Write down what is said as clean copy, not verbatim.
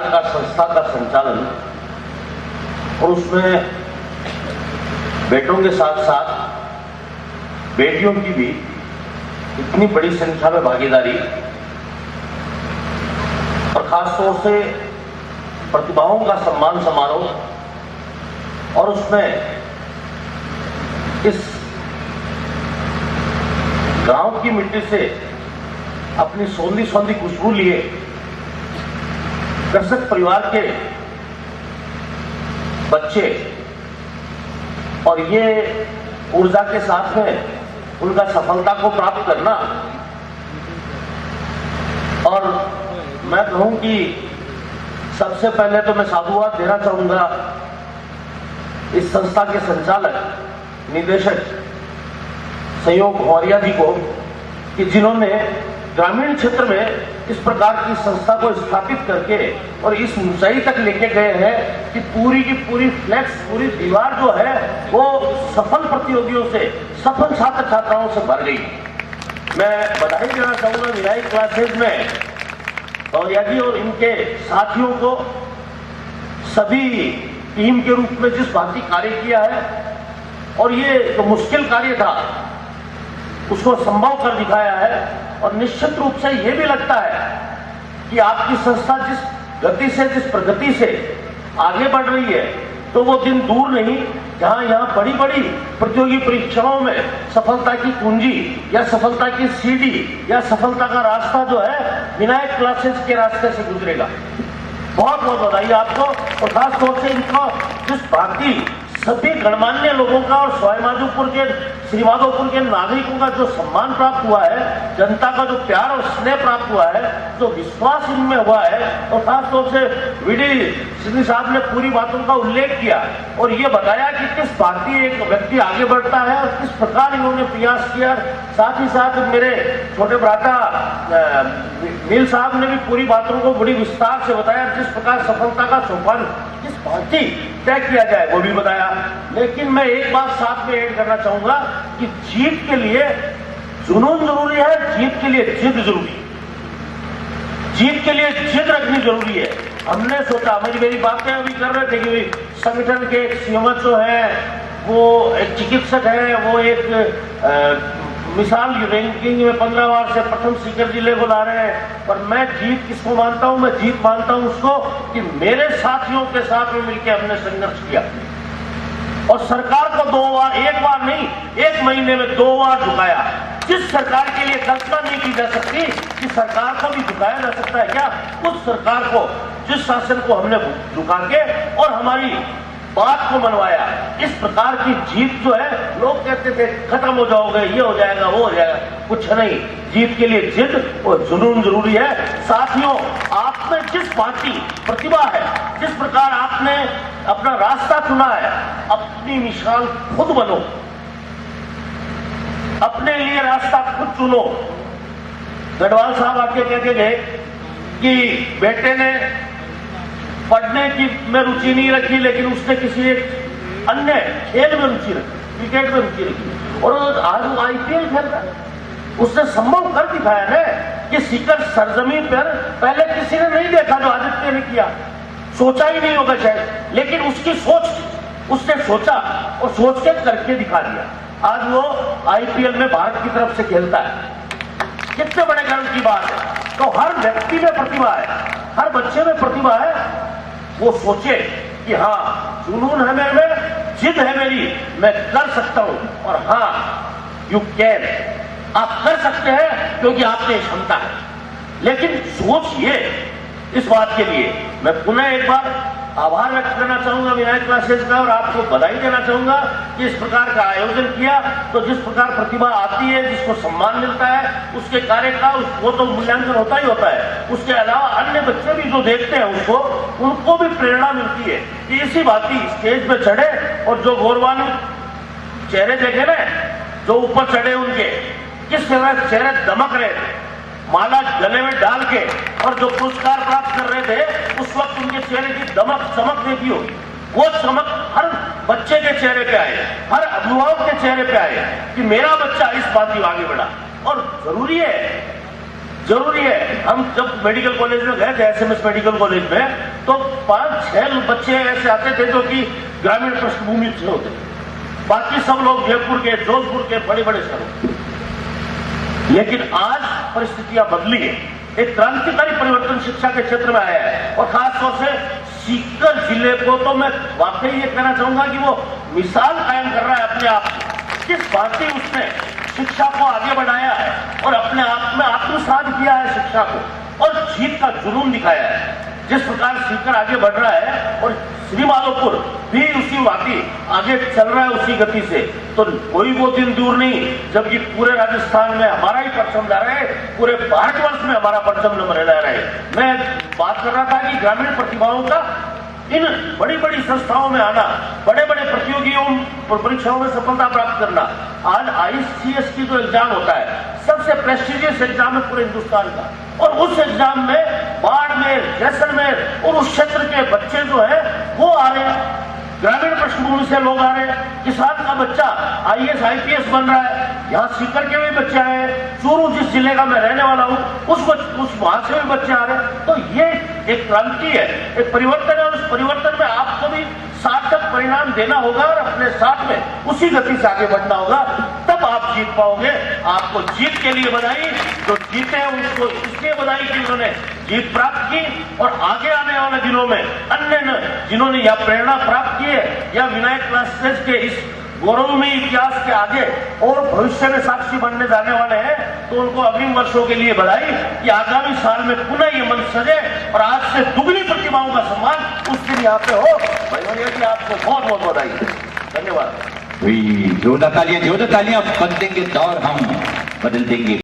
का संस्था का संचालन और उसमें बेटों के साथ साथ बेटियों की भी इतनी बड़ी संख्या में भागीदारी और खासतौर से प्रतिभाओं का सम्मान समारोह और उसमें इस गांव की मिट्टी से अपनी सौंधी सौंधी खुशबू लिए कृषक परिवार के बच्चे और ये ऊर्जा के साथ में उनका सफलता को प्राप्त करना और मैं कहूं कि सबसे पहले तो मैं साधुवाद देना चाहूंगा इस संस्था के संचालक निदेशक संयोग मौर्य जी को कि जिन्होंने ग्रामीण क्षेत्र में इस प्रकार की संस्था को स्थापित करके और इस ऊंचाई तक लेके गए हैं कि पूरी की पूरी फ्लैक्स पूरी दीवार जो है वो सफल प्रतियोगियों से सफल छात्र छात्राओं से भर गई। मैं बधाई देना चाहूंगा विधायक क्लासेज में मौर्य जी और इनके साथियों को सभी टीम के रूप में जिस भांति कार्य किया है और ये जो मुश्किल कार्य था उसको संभव कर दिखाया है और निश्चित रूप से यह भी लगता है कि आपकी संस्था जिस गति से जिस प्रगति से आगे बढ़ रही है तो वो दिन दूर नहीं जहां यहां बड़ी बड़ी प्रतियोगी परीक्षाओं में सफलता की कुंजी या सफलता की सीढ़ी या सफलता का रास्ता जो है विनायक क्लासेस के रास्ते से गुजरेगा। बहुत बहुत बधाई आपको और खास तौर से इनको जिस भांति सभी गणमान्य लोगों का और सवाईमाधोपुर के श्रीमाधोपुर के नागरिकों का जो सम्मान प्राप्त हुआ है, जनता का जो प्यार और स्नेह प्राप्त हुआ है, जो विश्वास इनमें हुआ है और खास तौर से वीडी सिंह साहब ने पूरी बातों का उल्लेख किया और ये बताया कि किस भारतीय एक व्यक्ति आगे बढ़ता है और किस प्रकार इन्होंने प्रयास किया। साथ ही साथ मेरे छोटे भ्राता नील साहब ने भी पूरी बातों को बड़ी विस्तार से बताया, जिस प्रकार सफलता का सोपान किस भांति तय किया जाए वो भी बताया। लेकिन मैं एक बात साथ में ऐड करना चाहूंगा कि जीत के लिए जुनून जरूरी है, जीत के लिए जिद जरूरी है, जीत के लिए जिद रखनी जरूरी है। हमने सोचा मेरी बातें अभी कर रहे थे कि संगठन के एक सीएमएचओ है, वो एक चिकित्सक है, वो एक मिसाल रैंकिंग में 15 बार से प्रथम सीकर जिले को ला रहे हैं। पर मैं जीत किसको मानता हूं? मैं जीत मानता हूं उसको कि मेरे साथियों के साथ में मिलकर हमने संघर्ष किया और सरकार को 2 बार, एक बार नहीं, 1 महीने में 2 बार झुकाया। जिस सरकार के लिए कल्पना नहीं की जा सकती कि सरकार को भी झुकाया जा सकता है क्या, उस सरकार को, जिस शासन को हमने झुका के और हमारी बात को मनवाया। इस प्रकार की जीत जो है, लोग कहते थे खत्म हो जाओगे, ये हो जाएगा, वो हो जाएगा, कुछ नहीं। जीत के लिए जिद और जुनून जरूरी है। साथियों, आप में जिस भांति प्रतिभा है, जिस प्रकार आपने अपना रास्ता चुना है, अपनी मिसाल खुद बनो, अपने लिए रास्ता खुद चुनो। गढ़वाल साहब आके कह के गए कि बेटे ने पढ़ने की में रुचि नहीं रखी, लेकिन उसने किसी एक अन्य खेल में रुचि रखी, क्रिकेट में रुचि रखी और आज वो आईपीएल खेल रहा है। उसने संभव कर दिखाया ना कि सीकर सरजमीन पर पहले किसी ने नहीं देखा जो आदित्य ने किया, सोचा ही नहीं होगा शायद, लेकिन उसकी सोच, उसने सोचा और सोच के करके दिखा दिया। आज वो आईपीएल में भारत की तरफ से खेलता है। कितने बड़े गर्व की बात है। तो हर व्यक्ति में प्रतिभा है, हर बच्चे में प्रतिभा है। वो सोचे कि हाँ, जुनून है मेरे में, जिद है मेरी, मैं कर सकता हूं। और हाँ, यू कैन, आप कर सकते हैं क्योंकि आपने क्षमता है। लेकिन सोचिए इस बात के लिए मैं पुनः एक बार आभार व्यक्त करना चाहूंगा विनायक क्लासेस का और आपको बधाई देना चाहूंगा कि इस प्रकार का आयोजन किया। तो जिस प्रकार प्रतिभा आती है, जिसको सम्मान मिलता है, उसके कार्य का वो तो मूल्यांकन होता ही होता है। उसके अलावा अन्य बच्चे भी जो देखते हैं उसको, उनको भी प्रेरणा मिलती है कि इसी बाती स्टेज पे चढ़े और जो गौरवान्वित चेहरे देखे ना, जो ऊपर चढ़े उनके किस तरह चेहरे दमक रहे थे, माला गले में डाल के, और जो पुरस्कार प्राप्त कर रहे थे उस वक्त उनके चेहरे की दमक चमक देखी होगी। वो चमक हर बच्चे के चेहरे पे आए, हर अभिभावक के चेहरे पे आए कि मेरा बच्चा इस बात की आगे बढ़ा। और जरूरी है जरूरी है। हम जब मेडिकल कॉलेज में गए थे, एसएमएस मेडिकल कॉलेज में, तो 5-6 बच्चे ऐसे आते थे जो कि ग्रामीण पृष्ठभूमि से होते थे, बाकी सब लोग जयपुर के, जोधपुर के बड़े बड़े शहरों। लेकिन आज परिस्थितियां बदली है, एक क्रांतिकारी परिवर्तन शिक्षा के क्षेत्र में आया है। और खासतौर से सीकर जिले को तो मैं वाकई ये कहना चाहूंगा कि वो मिसाल कायम कर रहा है अपने आप में। किस भांति उसने शिक्षा को आगे बढ़ाया है और अपने आप में आत्मसात किया है शिक्षा को, और जीत का जुनून दिखाया है। जिस प्रकार सीकर आगे बढ़ रहा है और श्रीमाधोपुर भी उसी भांति आगे चल रहा है उसी गति से, तो कोई वो दिन दूर नहीं जबकि पूरे राजस्थान में हमारा ही परचम लहरा है, पूरे भारतवर्ष में हमारा परचम लहरा है। मैं बात कर रहा था कि ग्रामीण प्रतिभाओं का इन बड़ी बड़ी संस्थाओं में आना, बड़े बड़े प्रतियोगियों परीक्षाओं में सफलता प्राप्त करना। आज ICS की जो एग्जाम होता है, सबसे प्रेस्टिजियस एग्जाम है पूरे हिंदुस्तान का, और उस एग्जाम में बाड़मेर, जैसलमेर और उस क्षेत्र के बच्चे जो है वो आ रहे हैं, ग्रामीण पृष्ठभूमि से लोग आ रहे हैं। किसान का बच्चा IAS IPS बन रहा है, यहाँ सीकर के भी बच्चे आए हैं, चूरू जिस जिले का मैं रहने वाला हूँ उस वहां से भी बच्चे आ रहे हैं। तो ये एक क्रांति है, एक परिवर्तन है, और उस परिवर्तन में आपको भी सार्थक परिणाम देना होगा और अपने साथ में उसी गति से आगे बढ़ना होगा, तब आप जीत पाओगे। आपको जीत के लिए बधाई, जो जीते हैं उनको इसलिए बधाई कि उन्होंने जीत प्राप्त की, और आगे आने वाले दिनों में अन्य जिन्होंने यह प्रेरणा प्राप्त की है या विनायक क्लासेस के इस गौरवमयी इतिहास के आगे और भविष्य में साक्षी बनने जाने वाले हैं, तो उनको अग्रिम वर्षों के लिए बधाई कि आगामी साल में पुनः ये मंच सजे और आज से दुगनी प्रतिभाओं का सम्मान उस दिन यहाँ पे हो। भाई जी आपको बहुत बहुत बधाई, धन्यवाद। जोरदार तालियां, बदलेंगे दौर हम, बदल देंगे